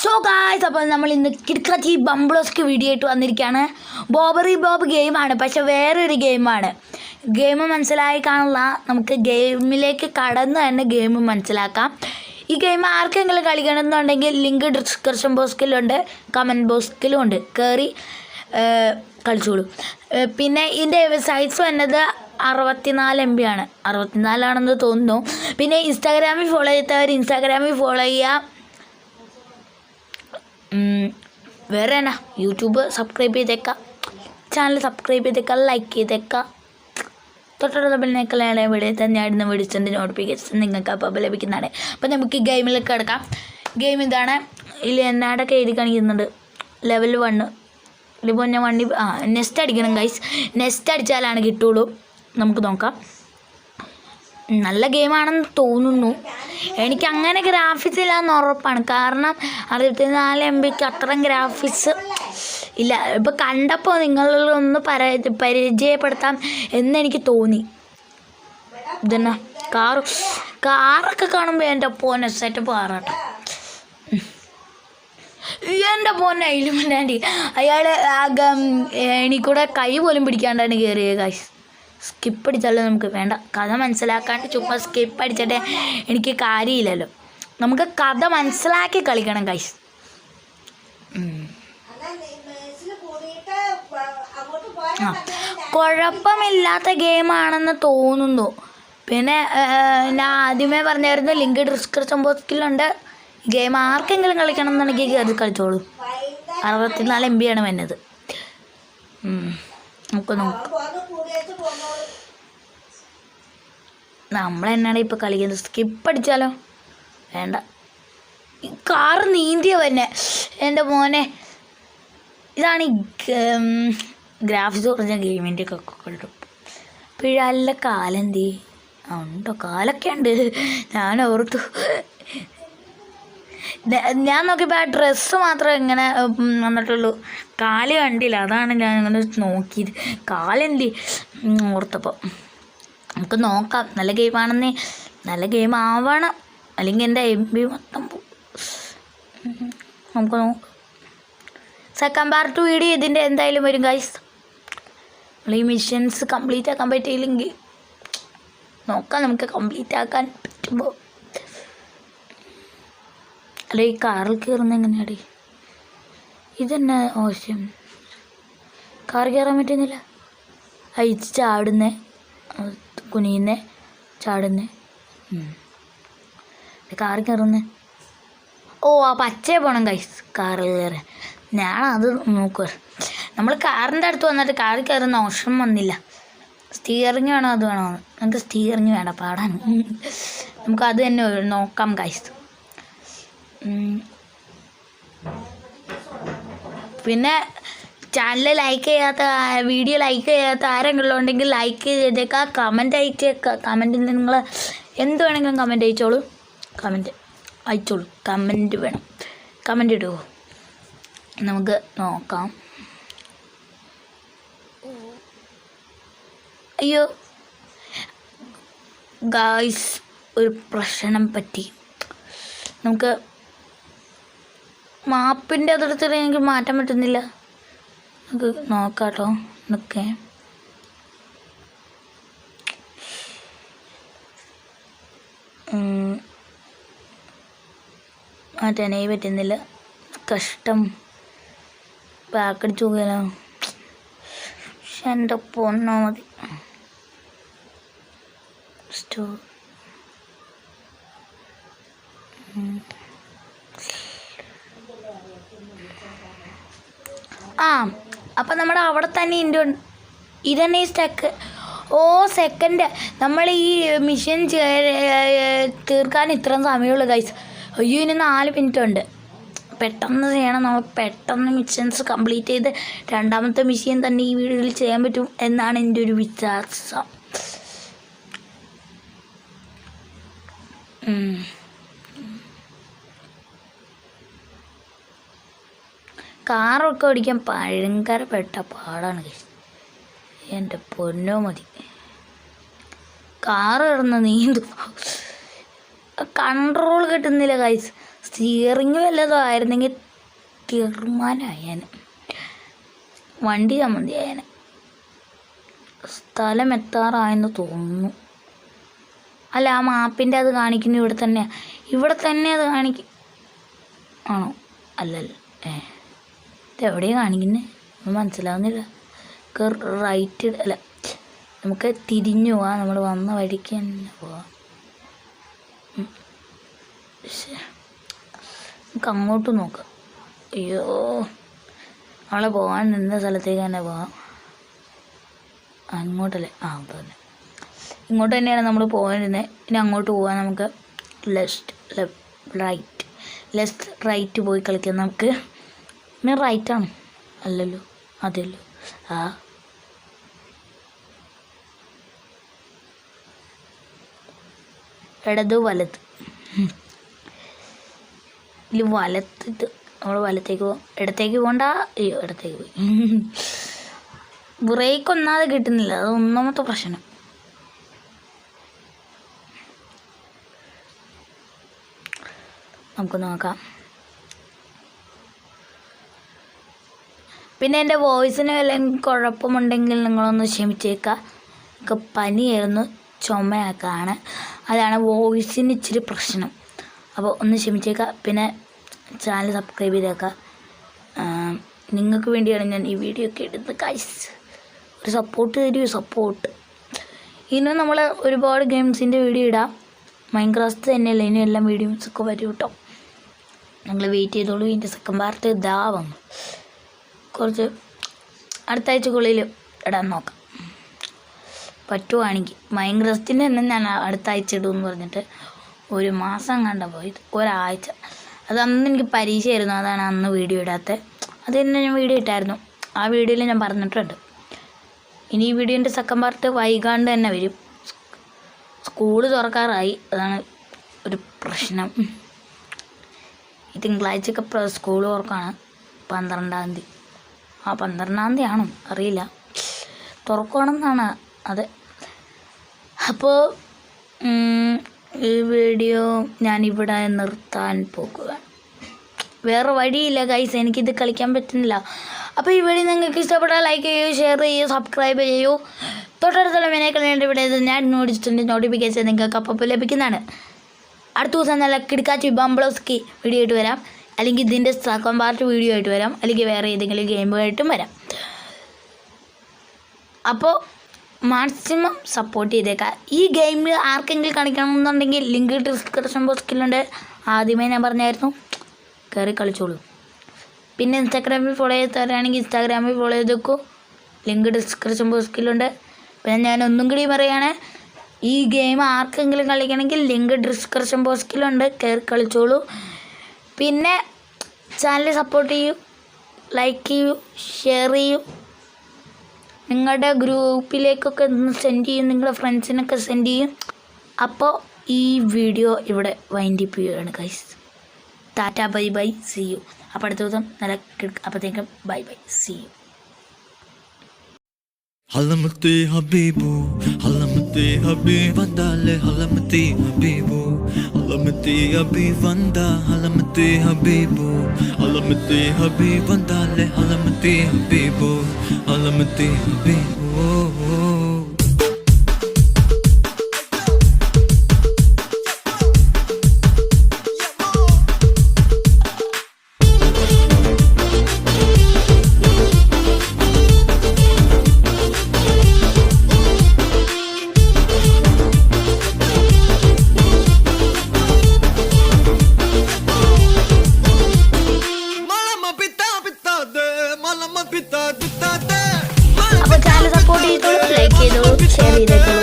So guys, അപ്പോൾ നമ്മൾ ഇന്ന് കിടക്കാച്ചി ബംബ്ലോസ്ക്ക് വീഡിയോ ആയിട്ട് വന്നിരിക്കുകയാണ്. ബോബറി ബോബ് ഗെയിമാണ്, പക്ഷെ വേറൊരു ഗെയിമാണ്. ഗെയിം മനസ്സിലായി കാണില്ല, നമുക്ക് ഗെയിമിലേക്ക് കടന്ന് തന്നെ ഗെയിം മനസ്സിലാക്കാം. ഈ ഗെയിം ആർക്കെങ്കിലും കളിക്കണമെന്നുണ്ടെങ്കിൽ ലിങ്ക് ഡിസ്ക്രിപ്ഷൻ ബോക്സിലുണ്ട്, കമൻറ്റ് ബോക്സിലും ഉണ്ട്, കയറി കളിച്ചോളൂ. പിന്നെ ഇതിൻ്റെ സൈസ് വന്നത് 64 MB ആണ്, 64 തോന്നുന്നു. പിന്നെ ഇൻസ്റ്റാഗ്രാമിൽ ഫോളോ ചെയ്തവർ ഇൻസ്റ്റാഗ്രാമിൽ ഫോളോ ചെയ്യുക. വേറെ എന്നാ, യൂട്യൂബ് സബ്സ്ക്രൈബ് ചെയ്തേക്കാം, ചാനൽ സബ്സ്ക്രൈബ് ചെയ്തേക്കാം, ലൈക്ക് ചെയ്തേക്കാം. തൊട്ടടുത്ത ബെല്ലിനേക്കാൾ ഇവിടെ തന്നെയായിരുന്നു വിളിച്ചതിൻ്റെ നോട്ടിഫിക്കേഷൻ നിങ്ങൾക്ക് അപ്പോൾ ലഭിക്കുന്നതാണ്. അപ്പോൾ നമുക്ക് ഈ ഗെയിമിലേക്ക് കിടക്കാം. ഗെയിം ഇതാണ്. ഇതിൽ എന്നാടൊക്കെ എഴുതി കാണിക്കുന്നുണ്ട്. ലെവൽ 1. ഇതിപ്പോൾ ഞാൻ വണ്ടി നെസ്റ്റ് അടിക്കണം ഗൈസ്. നെസ്റ്റ് അടിച്ചാലാണ് കിട്ടുള്ളൂ. നമുക്ക് നോക്കാം. നല്ല ഗെയിമാണെന്ന് തോന്നുന്നു. എനിക്ക് അങ്ങനെ ഗ്രാഫിക്സ് ഇല്ലാന്ന് ഉറപ്പാണ്, കാരണം 64 MBക്ക് അത്രയും ഗ്രാഫിക്സ് ഇല്ല. ഇപ്പോൾ കണ്ടപ്പോൾ നിങ്ങളൊന്ന് പരിചയപ്പെടുത്താം എന്നെനിക്ക് തോന്നി. ഇതെന്നാ കാറൊക്കെ കാണുമ്പോൾ എൻ്റെ പോന്നെ സെറ്റപ്പ് കാറാട്ടോ. എൻ്റെ പോന്നെ ഇലുമിനാൻറ്റി അയാൾ എനിക്കൂടെ കൈ പോലും പിടിക്കാണ്ടാണ് കയറിയത് ഗൈസ്. സ്കിപ്പ് അടിച്ചാലോ നമുക്ക് വേണ്ട, കഥ മനസ്സിലാക്കാണ്ട് ചുമ്മാ സ്കിപ്പ് അടിച്ചിട്ട് എനിക്ക് കാര്യമില്ലല്ലോ. നമുക്ക് കഥ മനസ്സിലാക്കി കളിക്കണം ഗൈസ്. കുഴപ്പമില്ലാത്ത ഗെയിമാണെന്ന് തോന്നുന്നു. പിന്നെ ഞാൻ ആദ്യമേ പറഞ്ഞായിരുന്നു, ലിങ്ക് ഡിസ്ക്രിപ്ഷൻ ബോക്സിലുണ്ട്. ഗെയിം ആർക്കെങ്കിലും കളിക്കണം എന്നുണ്ടെങ്കിൽ അത് കളിച്ചോളൂ. 64 MB ആണ് വന്നത്. നമുക്ക് നോക്കാം നമ്മളെന്നാണ് ഇപ്പോൾ കളിക്കുന്നത്. സ്കിപ്പ് അടിച്ചാലോ വേണ്ട. കാറ് നീന്തിയ തന്നെ എൻ്റെ മോനെ. ഇതാണ് ഈ ഗ്രാഫിക്സ് കുറഞ്ഞ ഗെയിമിൻ്റെ ഒക്കെ കിട്ടും. പിഴല്ല കാലെന്തി ഉണ്ടോ? കാലൊക്കെ ഉണ്ട്. ഞാൻ ഓർത്തു, ഞാൻ നോക്കിയപ്പോൾ ആ ഡ്രസ്സ് മാത്രം ഇങ്ങനെ വന്നിട്ടുള്ളൂ, കാല് കണ്ടില്ല. അതാണ് ഞാൻ ഇങ്ങനെ നോക്കിയത്. കാലെന്തി ഓർത്തപ്പോൾ. നമുക്ക് നോക്കാം. നല്ല ഗെയിമാണെന്നേ, നല്ല ഗെയിം ആവണം, അല്ലെങ്കിൽ എൻ്റെ MB മൊത്തം പോകും. നമുക്ക് നോക്കാം. സെക്കൻഡ് പാർട്ട് വീഡിയോ ഇതിൻ്റെ എന്തായാലും വരും ഗൈസ്. നമ്മൾ ഈ മിഷൻസ് കംപ്ലീറ്റ് ആക്കാൻ പറ്റിയില്ലെങ്കിൽ നോക്കാം, നമുക്ക് കംപ്ലീറ്റ് ആക്കാൻ പറ്റുമ്പോൾ. അല്ല, ഈ കാറിൽ കയറുന്ന എങ്ങനെയാടി? ഇതെന്നെ ആവശ്യം. കാർ കയറാൻ പറ്റുന്നില്ല. അയച്ച് ചാടുന്നേ, കുനിയുന്നേ, ചാടുന്നേ, കാർ കയറുന്നേ. ഓ, ആ പച്ചയെ പോകണം ഗൈസ് കാറിൽ കയറാൻ. ഞാനത് നോക്കുക. നമ്മൾ കാറിൻ്റെ അടുത്ത് വന്നിട്ട് കാറിൽ കയറുന്ന ഓപ്ഷൻ വന്നില്ല. സ്റ്റിയറിങ് വേണോ അത് വേണോ? നമുക്ക് സ്റ്റിയറിങ് വേണ്ട, പാടാൻ. നമുക്കത് തന്നെ നോക്കാം ഗൈസ്. പിന്നെ ചാനൽ ലൈക്ക് ചെയ്യാത്ത, വീഡിയോ ലൈക്ക് ചെയ്യാത്ത ആരെങ്കിലും ഉണ്ടെങ്കിൽ ലൈക്ക് ചെയ്തേക്കാം, കമൻറ്റ് അയച്ചേക്കാം. കമൻറ്റിൽ നിങ്ങൾ എന്ത് വേണമെങ്കിലും കമൻറ്റ് അയച്ചോളൂ. കമൻറ്റ് വേണം, കമൻറ്റ് ഇടുമോ? നമുക്ക് നോക്കാം. അയ്യോ ഗായ്സ്, ഒരു പ്രശ്നം പറ്റി. നമുക്ക് മാപ്പിൻ്റെ അതിർത്തിൽ എനിക്ക് മാറ്റാൻ പറ്റുന്നില്ല. നമുക്ക് നോക്കാം കേട്ടോ. എന്നൊക്കെ മാറ്റാനേ പറ്റുന്നില്ല. കഷ്ടം. ബാക്കടിച്ച് പോകാലോ. പക്ഷെ എൻ്റെ പൊന്നോ മതി. അപ്പം നമ്മുടെ അവിടെ തന്നെ ഇതന്നെ ഈ സ്റ്റക്ക്. ഓ, സെക്കൻഡ്. നമ്മൾ ഈ മിഷൻ തീർക്കാൻ ഇത്രയും സമയമുള്ളൂ ഗൈസ്. അയ്യോ, ഇനി 4 മിനിറ്റ് ഉണ്ട്. പെട്ടെന്ന് ചെയ്യണം. നമ്മൾ പെട്ടെന്ന് മിഷൻസ് കംപ്ലീറ്റ് ചെയ്ത് രണ്ടാമത്തെ മിഷൻ തന്നെ ഈ വീഡിയോയിൽ ചെയ്യാൻ പറ്റും എന്നാണ് എൻ്റെ ഒരു വിശ്വാസം. കാറൊക്കെ ഓടിക്കാൻ ഭയങ്കരപ്പെട്ട പാടാണ് ഗൈസ്. എൻ്റെ പൊന്നോ മതി. കാറ് കിടന്ന് നീന്തും, കൺട്രോൾ കിട്ടുന്നില്ല ഗൈസ്. സ്റ്റിയറിങ് വല്ലതും ആയിരുന്നെങ്കിൽ തീർമാനമായേനെ, വണ്ടി ചമ്മന്തിയായേനെ. സ്ഥലം എത്താറായെന്ന് തോന്നുന്നു. അല്ല, ആ മാപ്പിൻ്റെ അത് കാണിക്കുന്നു ഇവിടെ തന്നെ അത് കാണിക്കും. ആണോ? അല്ലല്ല, ഇതെവിടെയാണ് കാണിക്കുന്നത്? ഒന്നും മനസ്സിലാവുന്നില്ല. റൈറ്റ് അല്ല, നമുക്ക് തിരിഞ്ഞു പോവാം. നമ്മൾ വന്ന വഴിക്ക് തന്നെ പോവാം. നമുക്ക് അങ്ങോട്ട് നോക്കാം. അയ്യോ, നമ്മളെ പോകാൻ നിന്ന സ്ഥലത്തേക്ക് തന്നെ പോവാം. അങ്ങോട്ടല്ലേ? അത് തന്നെ, ഇങ്ങോട്ട് തന്നെയാണ് നമ്മൾ പോകാനിരുന്നത്. ഇനി അങ്ങോട്ട് പോകാൻ നമുക്ക് ലെഫ്റ്റ് റൈറ്റ് പോയി കളിക്കാം നമുക്ക്. ഇനി റൈറ്റാണ്? അല്ലല്ലോ, അതല്ലോ. ഇടത് വലത്, ഇതിൽ വലത്തിട്ട് നമ്മൾ വലത്തേക്ക് പോകാം. ഇടത്തേക്ക് പോകണ്ട. അയ്യോ, ഇടത്തേക്ക് പോയി. ബ്രേക്ക് ഒന്നാതെ കിട്ടുന്നില്ല, അത് ഒന്നാമത്തെ പ്രശ്നം. നമുക്ക് നോക്കാം. പിന്നെ എൻ്റെ വോയിസിന് വല്ലതും കുഴപ്പമുണ്ടെങ്കിൽ നിങ്ങളൊന്ന് ക്ഷമിച്ചേക്കാം. എനിക്ക് പനിയായിരുന്നു, ചുമയൊക്കെയാണ്, അതാണ് വോയിസിന് ഇച്ചിരി പ്രശ്നം. അപ്പോൾ ഒന്ന് ക്ഷമിച്ചേക്കാം. പിന്നെ ചാനൽ സബ്സ്ക്രൈബ് ചെയ്തേക്കാം. നിങ്ങൾക്ക് വേണ്ടിയാണ് ഞാൻ ഈ വീഡിയോ ഒക്കെ എടുത്തത് ഗൈസ്. ഒരു സപ്പോർട്ട് തരൂ, സപ്പോർട്ട്. ഇന്നും നമ്മൾ ഒരുപാട് ഗെയിംസിൻ്റെ വീഡിയോ ഇടാം. മൈൻക്രാഫ്റ്റ് തന്നെയല്ല, ഇനി എല്ലാം വീഡിയോസൊക്കെ വരും കേട്ടോ. നിങ്ങൾ വെയിറ്റ് ചെയ്തോളൂ. ഇതിൻ്റെ സെക്കൻഡ് പാർട്ട് ഇതാ വന്നു. കുറച്ച് അടുത്ത ആഴ്ചക്കുള്ളിൽ ഇടാൻ നോക്കാം, പറ്റുവാണെങ്കിൽ. മൈൻക്രാഫ്റ്റിൻ്റെ തന്നെ ഞാൻ അടുത്ത ആഴ്ച ഇടുമെന്ന് പറഞ്ഞിട്ട് ഒരു മാസം കണ്ട പോയത്, ഒരാഴ്ച. അത് അന്ന് എനിക്ക് പരീക്ഷയായിരുന്നു, അതാണ് അന്ന് വീഡിയോ ഇടാത്തത്. അത് തന്നെ ഞാൻ വീഡിയോ ഇട്ടായിരുന്നു, ആ വീഡിയോയിൽ ഞാൻ പറഞ്ഞിട്ടുണ്ട്. ഇനി ഈ വീഡിയോൻ്റെ സെക്കൻഡ് പാർട്ട് വൈകാണ്ട് തന്നെ വരും. സ്കൂള് തുറക്കാറായി, അതാണ് ഒരു പ്രശ്നം. ഈ തിങ്കളാഴ്ചയൊക്കെ സ്കൂൾ തുറക്കാണ്, 12-ാം തീയതി. 12-ാം തീയതി ആണോ അറിയില്ല, തുറക്കുകയാണെന്നാണ്. അതെ. അപ്പോൾ ഈ വീഡിയോ ഞാനിവിടെ നിർത്താൻ പോകുകയാണ്. വേറെ വഴിയില്ല ഗൈസ്, എനിക്കിത് കളിക്കാൻ പറ്റുന്നില്ല. അപ്പോൾ ഈ വീഡിയോ നിങ്ങൾക്ക് ഇഷ്ടപ്പെട്ടാൽ ലൈക്ക് ചെയ്യൂ, ഷെയർ ചെയ്യൂ, സബ്സ്ക്രൈബ് ചെയ്യൂ. തൊട്ടടുത്തുള്ള മെനേക്കളേണ്ട ഇവിടെ ഞാൻ നോട്ടിച്ചിട്ടുണ്ട്, നോട്ടിഫിക്കേഷൻ നിങ്ങൾക്ക് അപ്പോൾ ലഭിക്കുന്നതാണ്. അടുത്ത ദിവസം നല്ല കിടക്കാച്ചി ബംബ്ലോസ്കി വീഡിയോ ആയിട്ട് വരാം, അല്ലെങ്കിൽ ഇതിൻ്റെ സെക്കൻഡ് പാർട്ട് വീഡിയോ ആയിട്ട് വരാം, അല്ലെങ്കിൽ വേറെ ഏതെങ്കിലും ഗെയിമുമായിട്ടും വരാം. അപ്പോൾ മാക്സിമം സപ്പോർട്ട് ചെയ്തേക്കാം. ഈ ഗെയിമിൽ ആർക്കെങ്കിലും കളിക്കണമെന്നുണ്ടെങ്കിൽ ലിങ്ക് ഡിസ്ക്രിപ്ഷൻ ബോക്സിലുണ്ട്. ആദ്യമേ ഞാൻ പറഞ്ഞായിരുന്നു, കയറി കളിച്ചോളൂ. പിന്നെ ഇൻസ്റ്റാഗ്രാമിൽ ഫോളോ ചെയ്ത് തരാണെങ്കിൽ ഇൻസ്റ്റാഗ്രാമിൽ ഫോളോ ചെയ്ത് വെക്കൂ, ലിങ്ക് ഡിസ്ക്രിപ്ഷൻ ബോക്സിലുണ്ട്. പിന്നെ ഞാൻ ഒന്നും കൂടി പറയുകയാണ്, ഈ ഗെയിം ആർക്കെങ്കിലും കളിക്കണമെങ്കിൽ ലിങ്ക് ഡിസ്ക്രിപ്ഷൻ ബോക്സിലുണ്ട്, കയറി കളിച്ചോളൂ. പിന്നെ ചാനൽ സപ്പോർട്ട് ചെയ്യൂ, ലൈക്ക് ചെയ്യൂ, ഷെയർ ചെയ്യൂ. നിങ്ങളുടെ ഗ്രൂപ്പിലേക്കൊക്കെ സെൻഡ് ചെയ്യും, നിങ്ങളുടെ ഫ്രണ്ട്സിനൊക്കെ സെൻഡ് ചെയ്യും. അപ്പോൾ ഈ വീഡിയോ ഇവിടെ വൈൻഡപ്പ് ചെയ്യുകയാണ് guys. Tata, bye bye, see you. അപ്പോൾ അടുത്ത ദിവസം നല്ല അപ്പോഴത്തേക്കും bye bye, see you. Halamati Habibu, Halamati Habibandale, Halamati Habibu, Halamati Habibanda, Halamati Habibu, Halamati Habibandale, Halamati Habibu, Halamati Habibu. അപ്പോൾ ചാനൽ സപ്പോർട്ട് ചെയ്തോളൂ, ലൈക്ക് ചെയ്തോളൂ, ഷെയർ ചെയ്തോളൂ.